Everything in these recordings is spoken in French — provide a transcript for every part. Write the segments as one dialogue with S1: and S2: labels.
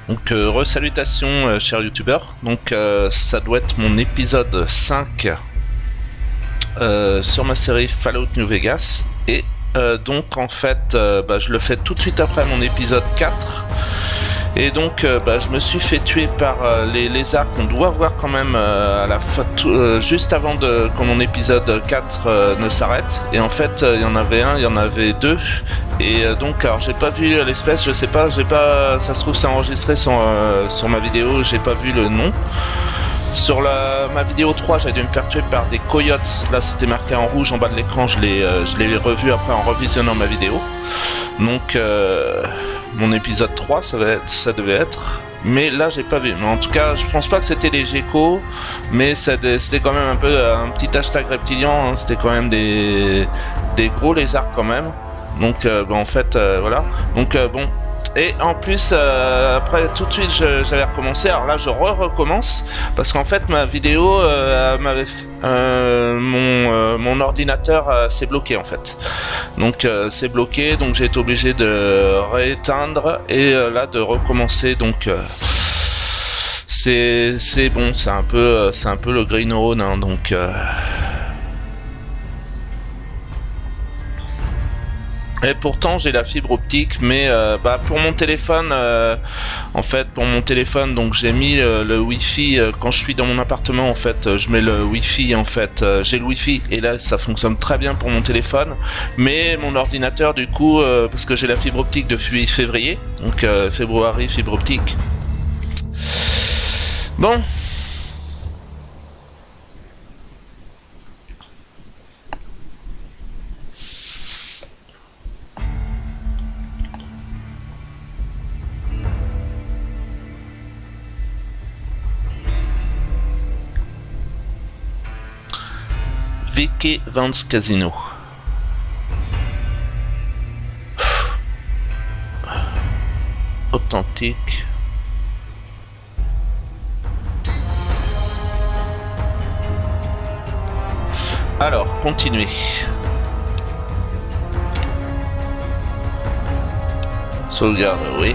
S1: Donc resalutations chers youtubeurs, donc ça doit être mon épisode 5 sur ma série Fallout New Vegas et donc en fait je le fais tout de suite après mon épisode 4 et donc je me suis fait tuer par les lézards qu'on doit voir quand même à la juste avant que mon épisode 4 ne s'arrête, et en fait il y en avait un, il y en avait deux. Et donc, alors j'ai pas vu l'espèce, je sais pas, ça se trouve c'est enregistré sur ma vidéo, j'ai pas vu le nom. Sur ma vidéo 3, j'ai dû me faire tuer par des coyotes. Là, c'était marqué en rouge en bas de l'écran, je l'ai revu après en revisionnant ma vidéo. Donc, mon épisode 3, ça devait être. Mais là, j'ai pas vu. Mais en tout cas, je pense pas que c'était des geckos, mais c'était quand même un peu un petit hashtag reptilien, hein. C'était quand même des gros lézards quand même. Donc en fait voilà, donc bon, et en plus après tout de suite j'avais recommencé. Alors là je recommence parce qu'en fait ma vidéo mon ordinateur s'est bloqué en fait, donc c'est bloqué, donc j'ai été obligé de rééteindre et là de recommencer. Donc c'est bon, c'est un peu le green neurone, hein, donc et pourtant j'ai la fibre optique, mais pour mon téléphone, en fait pour mon téléphone, donc j'ai mis le wifi quand je suis dans mon appartement. En fait je mets le wifi, en fait j'ai le wifi et là ça fonctionne très bien pour mon téléphone, mais mon ordinateur du coup parce que j'ai la fibre optique depuis février, donc février fibre optique. Bon. VK Vance Casino. Authentique. Alors, continuez. Sauvegarde, oui.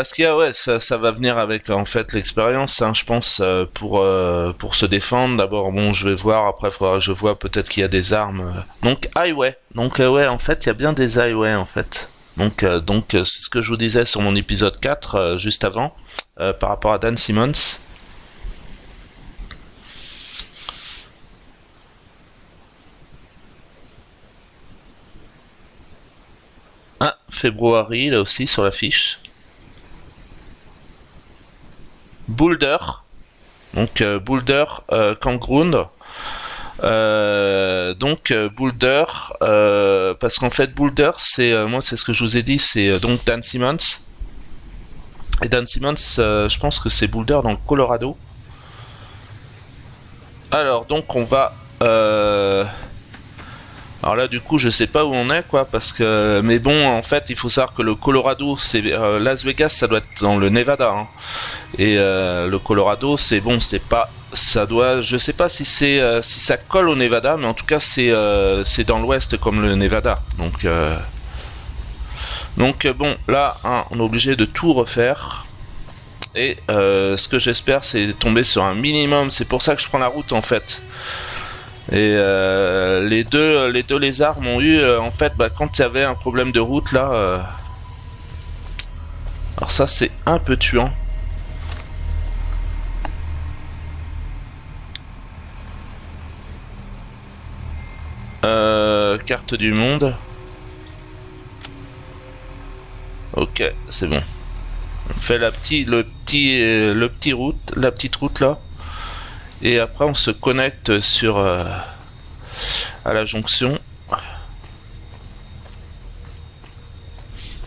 S1: Ce qu'il y a, ouais, ça va venir avec en fait l'expérience, hein, je pense, pour se défendre. D'abord, bon, je vais voir. Après, faudra que je vois, peut-être qu'il y a des armes. Donc highway. Donc ouais, en fait, il y a bien des highway en fait. Donc c'est ce que je vous disais sur mon épisode 4 juste avant par rapport à Dan Simmons. Ah, février là aussi sur la fiche. Boulder, donc Boulder Campground. Boulder, parce qu'en fait Boulder, moi c'est ce que je vous ai dit, c'est donc Dan Simmons. Et Dan Simmons, je pense que c'est Boulder dans le Colorado. Alors donc on va alors là du coup je sais pas où on est quoi, parce que mais bon en fait il faut savoir que le Colorado c'est Las Vegas, ça doit être dans le Nevada, hein. Et le Colorado c'est bon, c'est pas, ça doit, je sais pas si c'est si ça colle au Nevada, mais en tout cas c'est dans l'ouest comme le Nevada, donc bon là hein, on est obligé de tout refaire. Et ce que j'espère c'est tomber sur un minimum, c'est pour ça que je prends la route en fait. Et les deux lézards m'ont eu en fait quand il y avait un problème de route là. Alors ça c'est un peu tuant. Carte du monde. Ok, c'est bon. On fait la petite route là. Et après on se connecte sur à la jonction.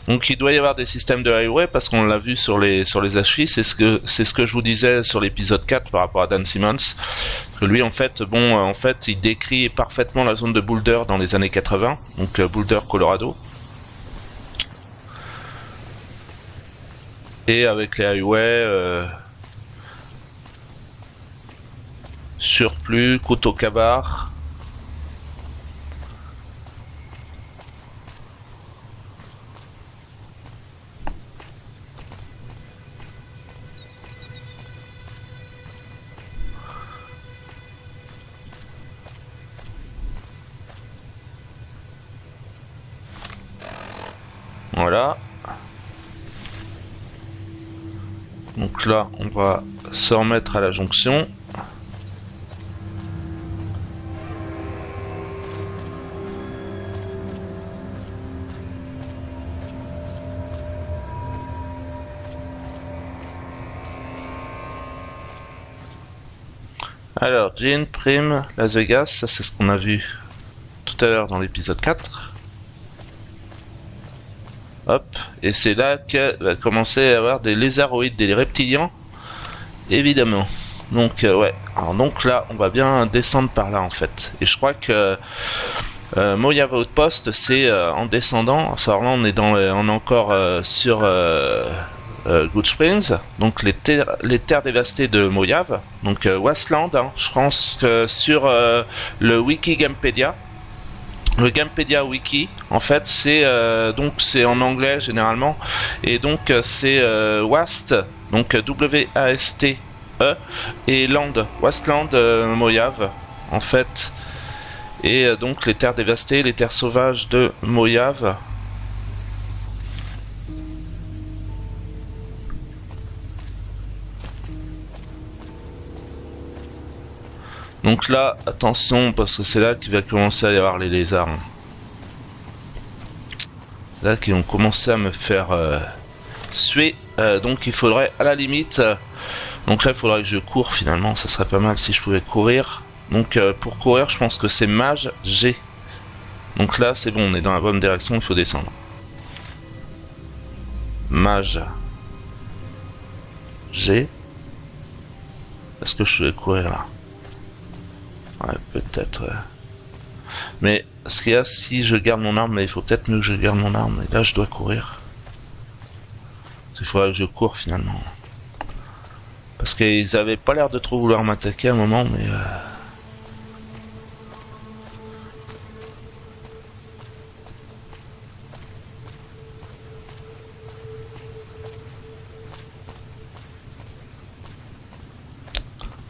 S1: Donc il doit y avoir des systèmes de highway parce qu'on l'a vu sur les affiches. C'est ce que je vous disais sur l'épisode 4 par rapport à Dan Simmons. Que lui en fait il décrit parfaitement la zone de Boulder dans les années 80, donc Boulder Colorado. Et avec les highways surplus, Coteau Cabard. Donc là, on va se remettre à la jonction. Alors, Jean, Prime, Las Vegas, ça c'est ce qu'on a vu tout à l'heure dans l'épisode 4. Hop, et c'est là que va commencer à avoir des lézaroïdes, des reptiliens, évidemment. Donc ouais, alors donc là, on va bien descendre par là en fait. Et je crois que Mojave Outpost, c'est en descendant. Alors là, on est on est encore sur Good Springs, donc les terres dévastées de Mojave, donc Wasteland, hein, je pense que sur le wiki Gamepedia, le Gamepedia wiki, en fait, c'est donc c'est en anglais généralement, et donc c'est Wast, donc W-A-S-T-E, et Land, Wasteland Mojave, en fait, et donc les terres dévastées, les terres sauvages de Mojave. Donc là, attention, parce que c'est là qu'il va commencer à y avoir les lézards. C'est là qu'ils vont commencer à me faire suer. Donc il faudrait, à la limite... donc là, il faudrait que je cours finalement. Ça serait pas mal si je pouvais courir. Donc pour courir, je pense que c'est Mage G. Donc là, c'est bon, on est dans la bonne direction, il faut descendre. Mage G. Est-ce que je vais courir là? Ouais, peut-être. Ouais. Mais ce qu'il y a, si je garde mon arme, mais il faut peut-être mieux que je garde mon arme. Et là, je dois courir. Il faudrait que je cours finalement. Parce qu'ils avaient pas l'air de trop vouloir m'attaquer à un moment, mais.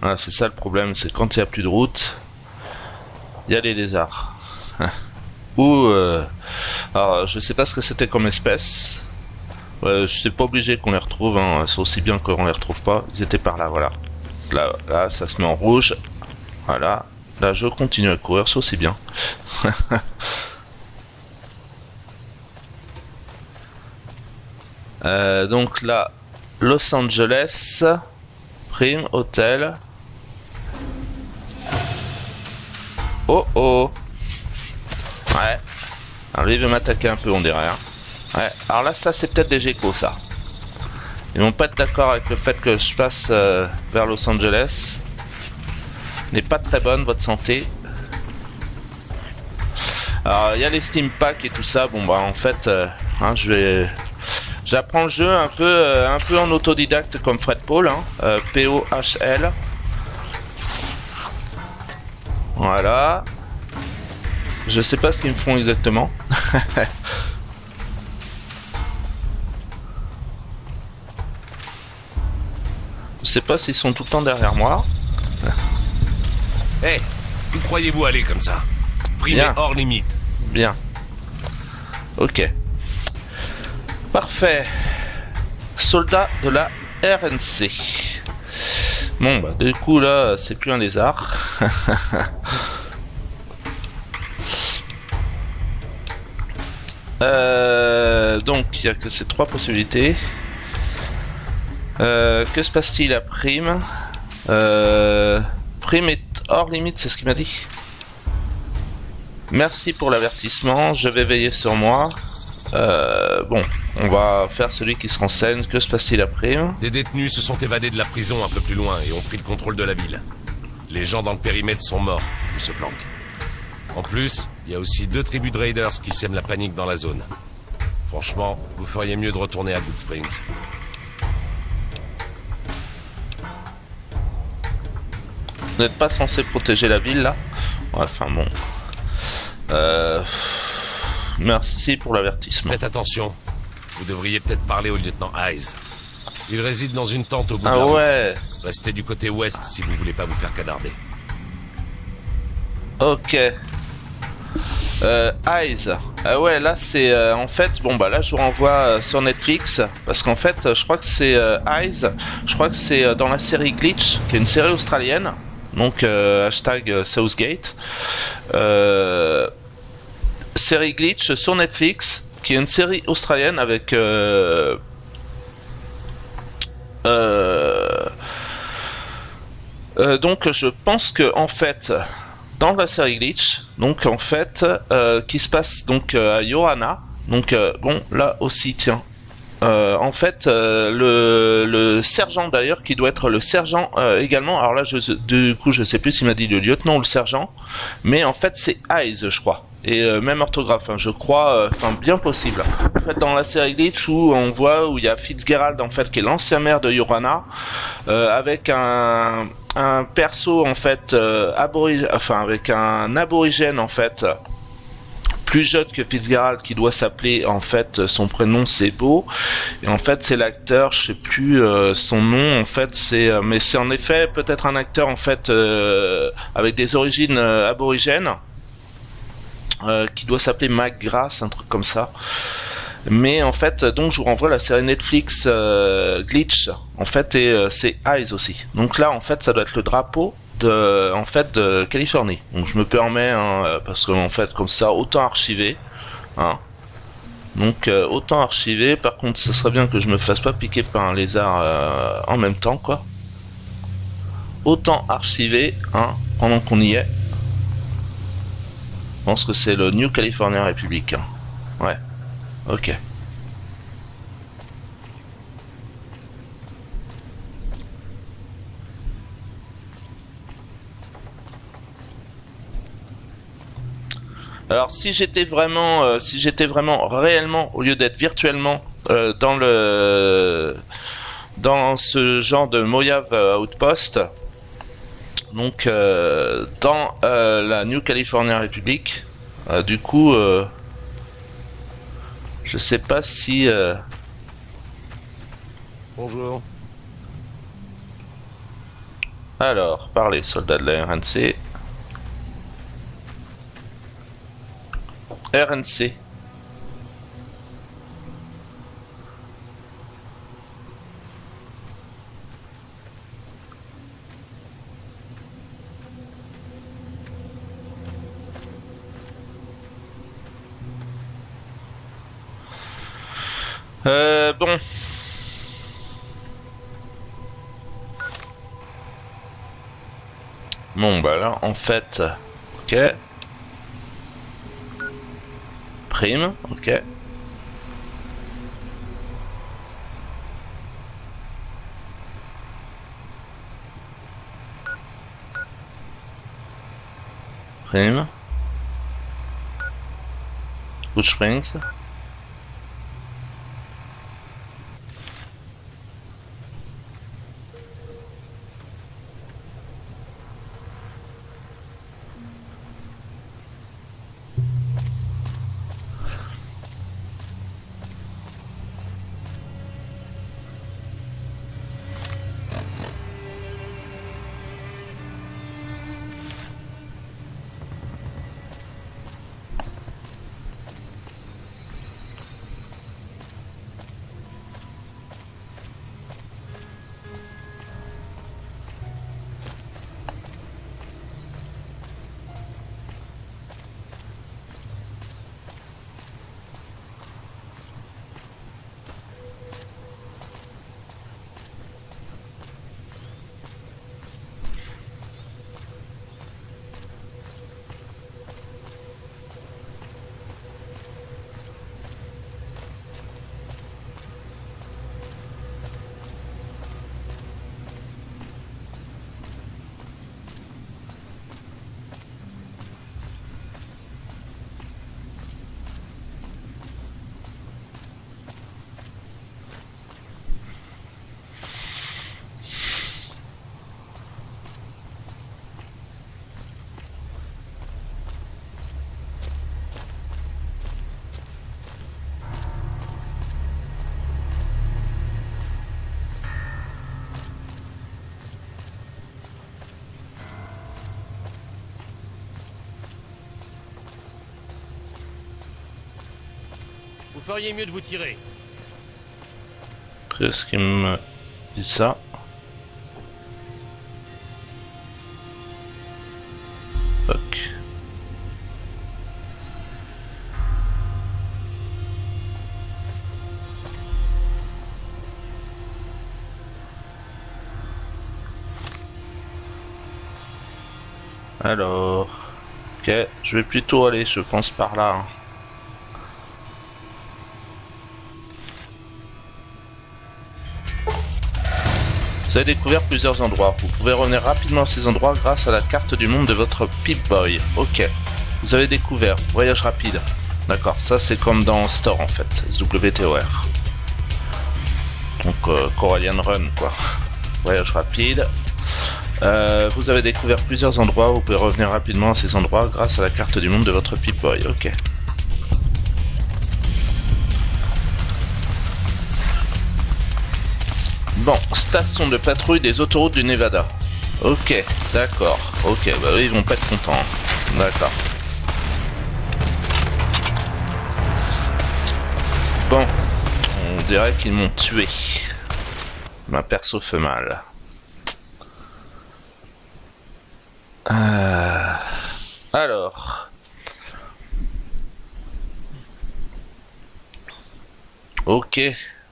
S1: Voilà, c'est ça le problème, c'est quand il n'y a plus de route, il y a les lézards. Ou, alors je sais pas ce que c'était comme espèce. C'est pas obligé qu'on les retrouve, hein. C'est aussi bien qu'on les retrouve pas. Ils étaient par là, voilà. Là, ça se met en rouge. Voilà. Là, je continue à courir, c'est aussi bien. Donc là, Los Angeles, Prime, Hôtel. Oh oh. Ouais. Alors lui il veut m'attaquer un peu, on dirait. Hein. Ouais. Alors là, ça c'est peut-être des geckos, ça. Ils vont pas être d'accord avec le fait que je passe vers Los Angeles. N'est pas très bonne votre santé. Alors il y a les Steam Packs et tout ça. Bon bah en fait, hein, j'apprends le jeu un peu en autodidacte comme Fred Paul, hein, P-O-H-L. Voilà. Je sais pas ce qu'ils me font exactement. Je sais pas s'ils sont tout le temps derrière moi.
S2: Eh, hey, où croyez-vous aller comme ça? Primé hors limite.
S1: Bien. Ok. Parfait. Soldat de la RNC. Bon bah du coup là c'est plus un lézard. Donc il n'y a que ces trois possibilités. Que se passe-t-il à Prime? Prime est hors limite, c'est ce qu'il m'a dit. Merci pour l'avertissement, je vais veiller sur moi. Bon, on va faire celui qui se renseigne. Que se passe-t-il à Prime?
S2: Des détenus se sont évadés de la prison un peu plus loin et ont pris le contrôle de la ville. Les gens dans le périmètre sont morts ou se planquent. En plus, il y a aussi 2 tribus de raiders qui sèment la panique dans la zone. Franchement, vous feriez mieux de retourner à Good Springs.
S1: Vous n'êtes pas censé protéger la ville là? Ouais, enfin bon. Merci pour l'avertissement.
S2: Faites attention. Vous devriez peut-être parler au lieutenant Hayes. Il réside dans une tente au bout de la
S1: Ah
S2: route.
S1: ouais.
S2: Restez du côté ouest si vous voulez pas vous faire canarder.
S1: Ok. Eyes. Ah ouais, là c'est en fait bon bah là je vous renvoie sur Netflix parce qu'en fait je crois que c'est Eyes. Je crois que c'est dans la série Glitch, qui est une série australienne. Donc hashtag Southgate. Série Glitch sur Netflix, qui est une série australienne avec donc je pense que en fait dans la série Glitch, donc en fait qui se passe donc à Johanna, donc bon là aussi tiens en fait le sergent d'ailleurs qui doit être le sergent également, alors là du coup je sais plus s'il m'a dit le lieutenant ou le sergent, mais en fait c'est Eyes je crois. Et même orthographe, hein, je crois, enfin bien possible. En fait, dans la série Glitch où on voit où il y a Fitzgerald en fait qui est l'ancien maire de Johanna, avec un perso en fait avec un aborigène en fait plus jeune que Fitzgerald qui doit s'appeler en fait son prénom c'est Beau et en fait c'est l'acteur je sais plus son nom en fait c'est mais c'est en effet peut-être un acteur en fait avec des origines aborigènes. Qui doit s'appeler McGrath, un truc comme ça. Mais en fait, donc je vous renvoie la série Netflix Glitch, en fait, et c'est Eyes aussi. Donc là, en fait, ça doit être le drapeau de Californie. Donc je me permets, hein, parce que en fait, comme ça, autant archiver, hein. Donc autant archiver. Par contre, ça serait bien que je me fasse pas piquer par un lézard en même temps, quoi. Autant archiver, hein, pendant qu'on y est. Je pense que c'est le New California Republic. Hein. Ouais. Ok. Alors si j'étais vraiment réellement, au lieu d'être virtuellement dans ce genre de Mojave Outpost, donc dans la New California Republic, du coup je sais pas si
S2: Bonjour.
S1: alors parlez soldats de la RNC. RNC. Bon. Bon bah là en fait, ok. Prime, ok. Prime. Good Springs.
S2: feriez mieux de vous tirer.
S1: Qu'est-ce qui me dit ça? Fuck. Alors, ok, je vais plutôt aller, je pense, par là. Hein. Vous avez découvert plusieurs endroits. Vous pouvez revenir rapidement à ces endroits grâce à la carte du monde de votre Pip-Boy. Ok, vous avez découvert. Voyage rapide. D'accord, ça c'est comme dans Store en fait, SWTOR. Donc Corallian Run quoi. Voyage rapide. Vous avez découvert plusieurs endroits, vous pouvez revenir rapidement à ces endroits grâce à la carte du monde de votre Pip-Boy. Ok. Bon, station de patrouille des autoroutes du Nevada. Ok, d'accord. Ok, bah eux ils vont pas être contents. D'accord. Bon, on dirait qu'ils m'ont tué. Ma perso fait mal. Alors. Ok.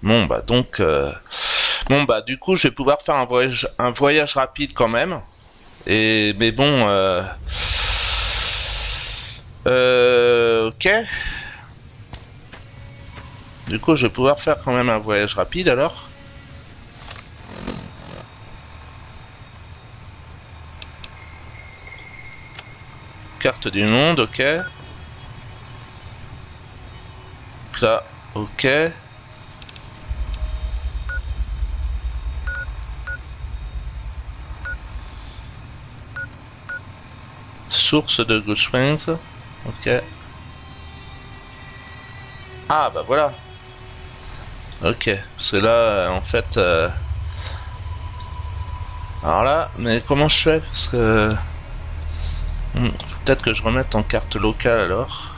S1: Bon bah donc. Bon bah du coup je vais pouvoir faire un voyage rapide quand même. Et mais bon. Ok. Du coup je vais pouvoir faire quand même un voyage rapide alors. Carte du monde, ok. Là, ok. Source de Good Springs, ok. Ah bah voilà. Ok, parce que là, en fait... Alors là, mais comment je fais? Parce que... peut-être que je remette en carte locale alors.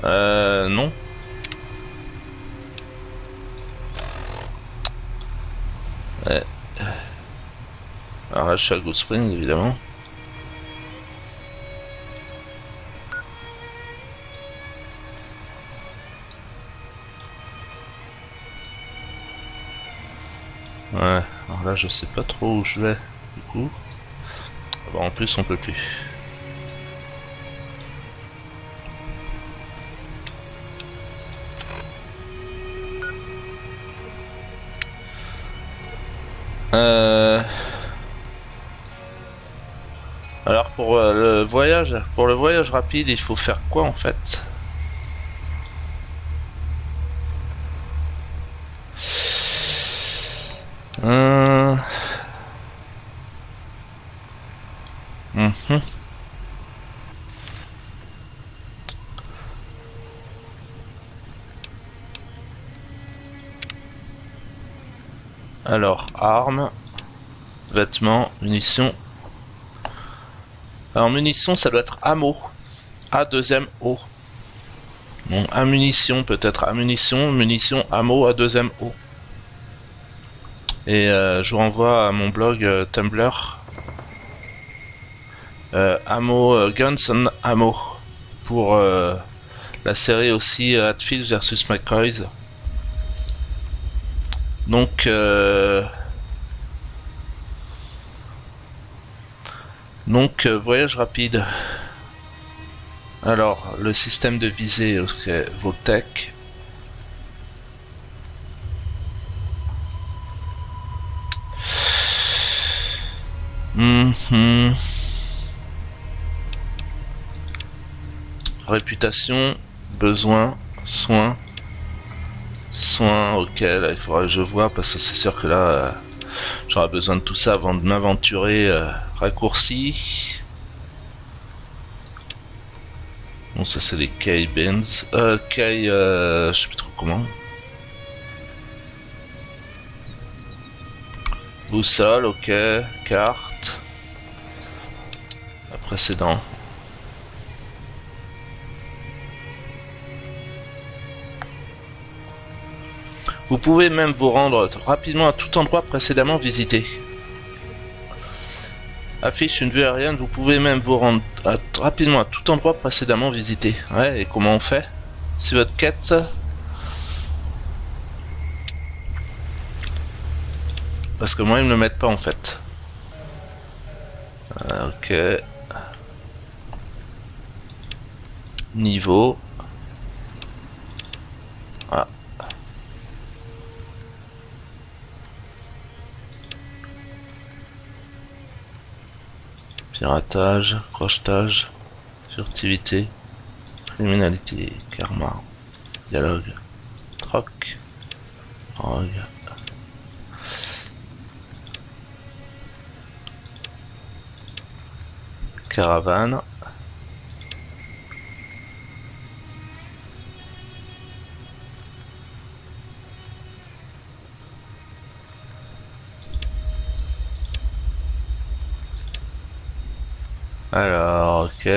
S1: Non. Ouais. Alors là, je suis à Good Spring, évidemment. Ouais, alors là, je sais pas trop où je vais, du coup. Bon, en plus, on peut plus. Alors pour le voyage rapide, il faut faire quoi en fait? Alors, armes, vêtements, munitions. Alors, munitions, ça doit être ammo. A deuxième O. Bon, ammunition, peut-être ammunition, munitions, ammo, A deuxième O. Et je vous renvoie à mon blog Tumblr. Ammo, Guns and Ammo. Pour la série aussi Hatfield vs McCoys. Donc, voyage rapide. Alors, le système de visée, ok, Voltec. Réputation, besoin, soins. Soins, ok, là il faudra que je vois parce que c'est sûr que là j'aurai besoin de tout ça avant de m'aventurer raccourci. Bon, ça c'est les K-Bins. Je sais plus trop comment. Boussole, ok, carte. La précédente. Vous pouvez même vous rendre rapidement à tout endroit précédemment visité. Affiche une vue aérienne, vous pouvez même vous rendre rapidement à tout endroit précédemment visité. Ouais, et comment on fait? Si votre quête... Parce que moi ils me le mettent pas en fait. Ok. Niveau. Ah. Piratage, crochetage, furtivité, criminalité, karma, dialogue, troc, drogue. Caravane. Alors, ok.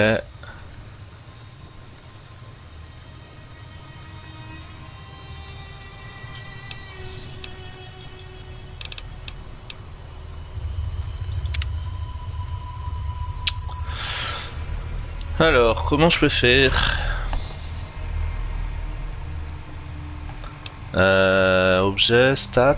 S1: Alors, comment je peux faire? Objet, stats.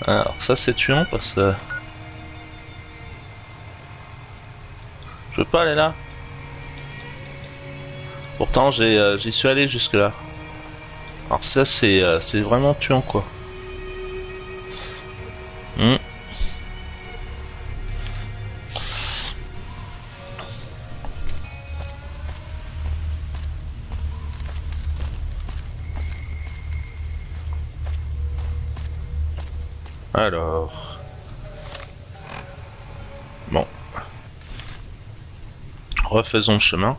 S1: Alors ça c'est tuant parce que... Je veux pas aller là. Pourtant j'y suis allé jusque là. Alors ça c'est vraiment tuant quoi. Alors... Bon. Refaisons le chemin.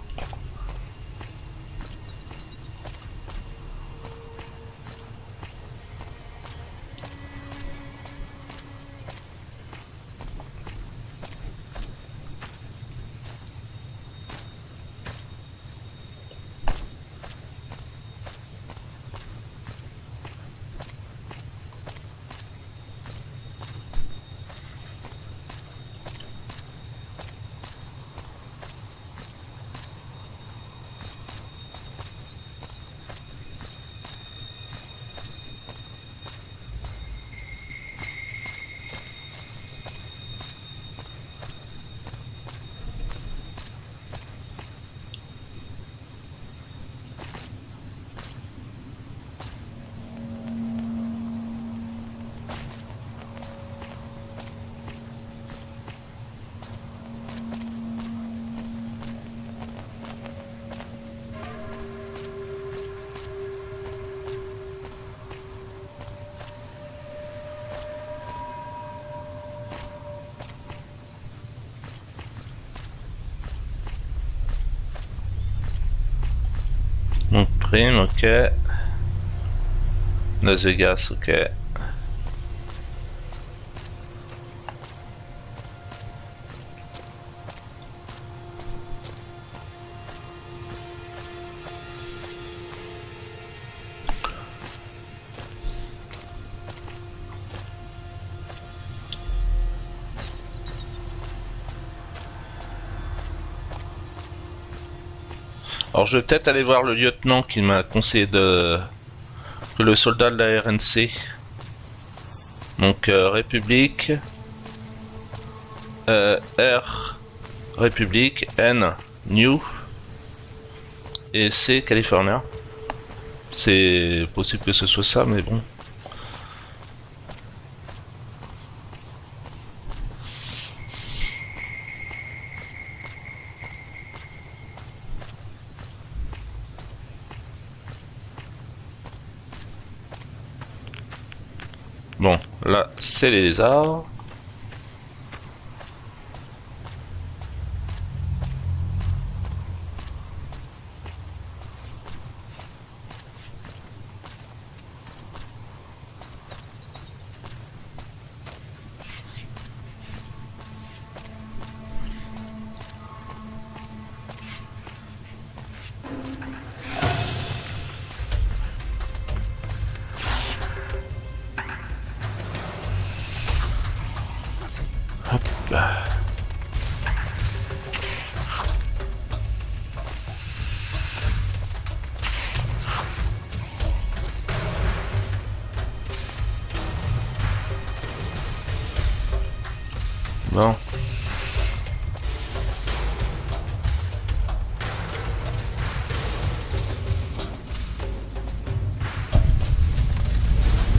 S1: Donc prime, ok. Las Vegas, ok. Alors je vais peut-être aller voir le lieutenant qui m'a conseillé que le soldat de la RNC. Donc République, R République, N New et C California. C'est possible que ce soit ça, mais bon. Bon, là, c'est les lézards. Bon.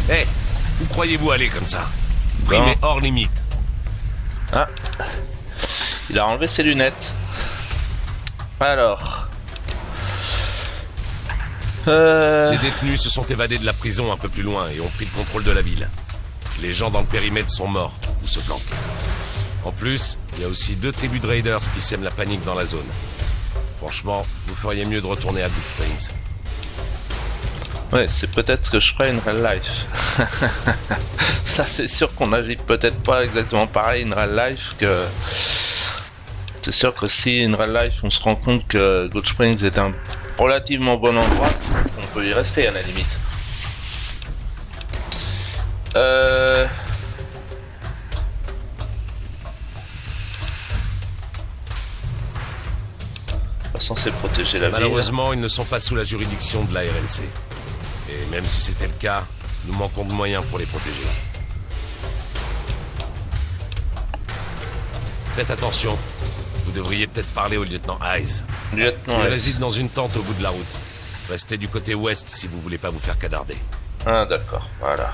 S2: Hé, où croyez-vous aller comme ça? Prime est hors limite.
S1: Ah. Il a enlevé ses lunettes. Alors.
S2: Les détenus se sont évadés de la prison un peu plus loin et ont pris le contrôle de la ville. Les gens dans le périmètre sont morts ou se planquent. En plus, il y a aussi 2 tribus de raiders qui sèment la panique dans la zone. Franchement, vous feriez mieux de retourner à Good Springs.
S1: Ouais, c'est peut-être que je ferai une real life. Ça, c'est sûr qu'on agit peut-être pas exactement pareil in real life que... C'est sûr que si in real life on se rend compte que Good Springs est un relativement bon endroit, on peut y rester à la limite. Pas censé protéger la ville.
S2: Malheureusement, ils ne sont pas sous la juridiction de la RNC. Et même si c'était le cas, nous manquons de moyens pour les protéger. Faites attention. Vous devriez peut-être parler au lieutenant Hayes.
S1: Lieutenant
S2: Il
S1: Hayes.
S2: réside dans une tente au bout de la route. Restez du côté ouest si vous voulez pas vous faire canarder.
S1: Ah d'accord, voilà.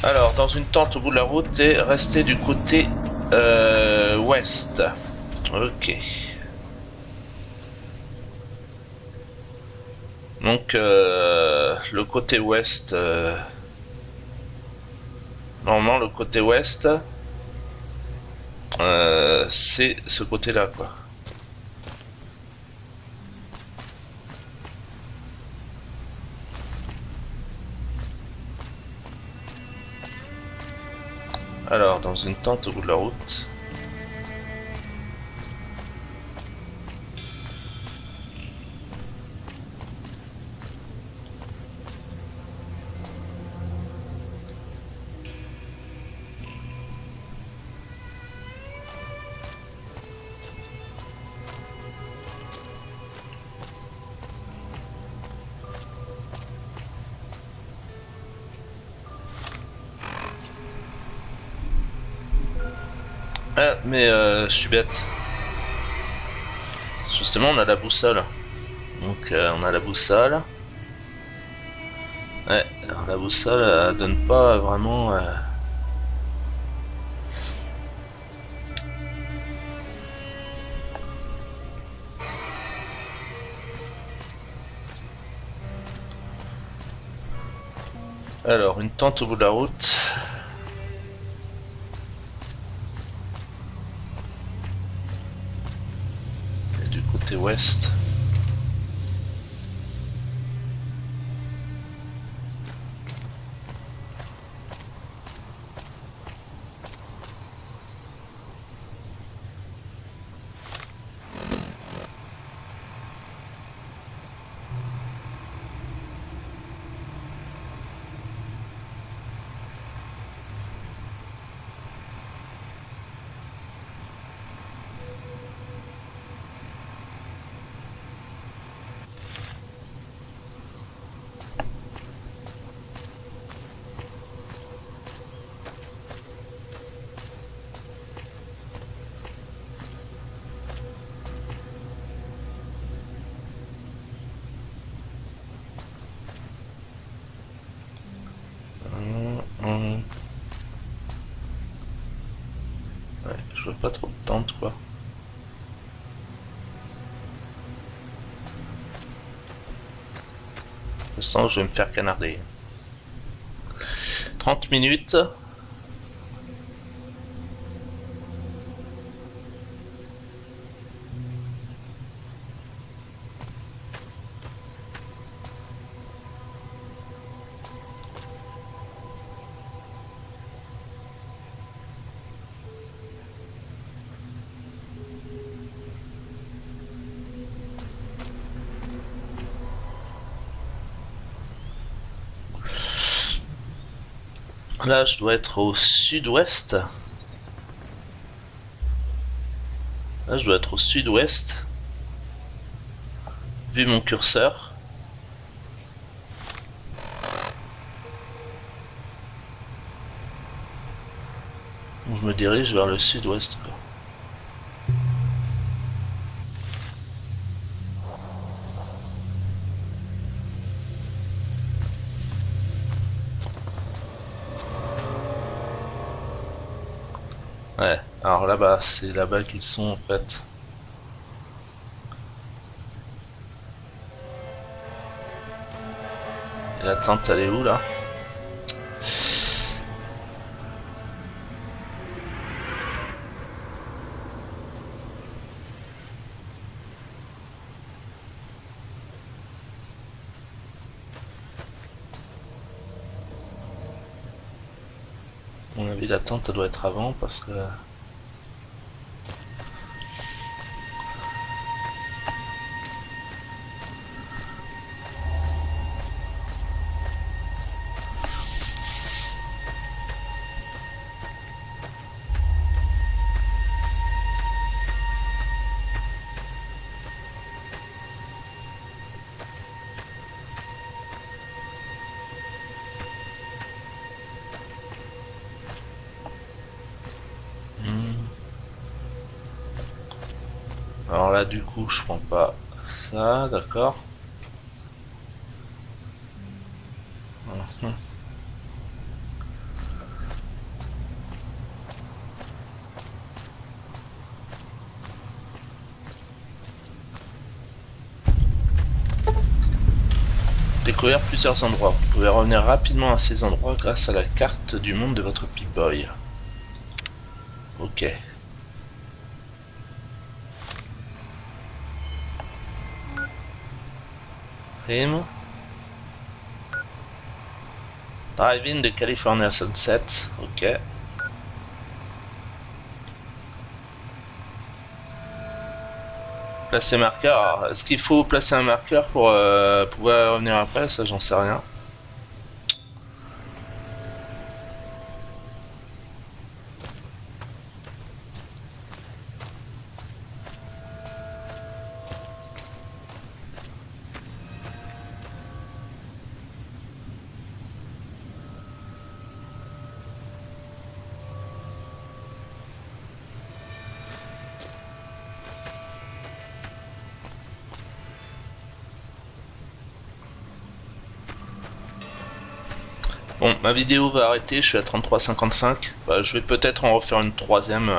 S1: Alors, dans une tente au bout de la route et rester du côté ouest. Ok. Donc, le côté ouest... Normalement, le côté ouest... c'est ce côté-là, quoi. Alors, dans une tente au bout de la route. Ah, mais je suis bête. Justement, on a la boussole. Donc, on a la boussole. Ouais, alors la boussole, elle donne pas vraiment... Alors, une tente au bout de la route. Et du côté ouest. Ouais, je veux pas trop de tente quoi. Je sens que je vais me faire canarder. 30 minutes. Là, je dois être au sud-ouest. Là, je dois être au sud-ouest. Vu mon curseur. me dirige vers le sud-ouest. Ouais, alors là-bas, c'est là-bas qu'ils sont en fait. Et la tente, elle est où là? À mon avis, la tente, elle doit être avant parce que... Alors là, du coup, je prends pas ça, d'accord. Mhm. Découvrir plusieurs endroits. Vous pouvez revenir rapidement à ces endroits grâce à la carte du monde de votre Pip-Boy. Ok. Prime. Drive-in de California Sunset. Ok. Placer marqueur. Alors, est-ce qu'il faut placer un marqueur pour pouvoir revenir après? Ça, j'en sais rien. Bon, ma vidéo va arrêter, je suis à 33,55. Bah, je vais peut-être en refaire une troisième